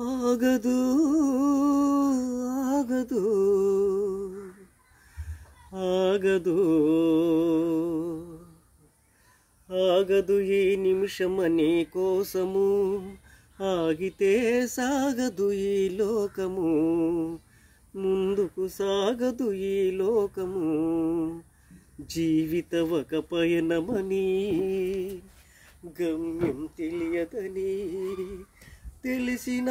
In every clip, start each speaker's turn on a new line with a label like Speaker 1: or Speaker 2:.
Speaker 1: ఆగదు ఆగదు ఆగదు ఆగదు ఈ నిమిషమనే కోసము, ఆగితే సాగదు ఈ లోకము, ముందుకు సాగదు ఈ లోకము. జీవిత ఒక పయనమని గమ్యం తెలియదని తెలిసిన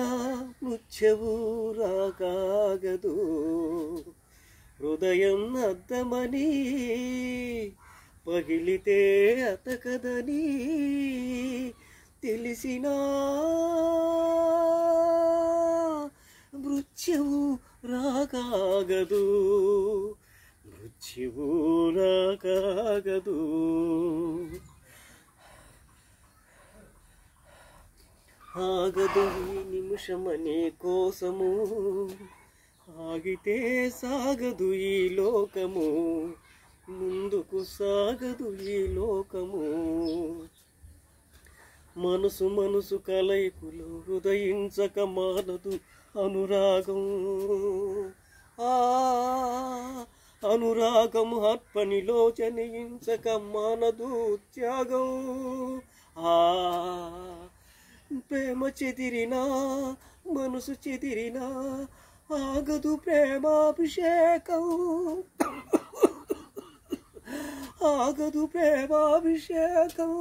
Speaker 1: ముచ్చవు రాకాగదు. హృదయం అద్దమని పగిలితే అతకదని తెలిసిన మృత్యువు రాకాగదు, మృత్యువు రాకాగదు. ఆగదు ఈ నిమిషమనే కోసము, ఆగితే సాగదు ఈ లోకము, ముందుకు సాగదు ఈ లోకము. మనసు మనసు కలయికులు హృదయించక మానదు అనురాగం, అనురాగము హర్పణిలో జనించక మానదు త్యాగం. ప్రేమ చెదిరినా మనసు చెదిరినా ఆగదు ప్రేమాభిషేకం, ఆగదు ప్రేమాభిషేకం.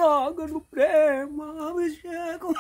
Speaker 1: ఆగదు ప్రేమాభిషేకం.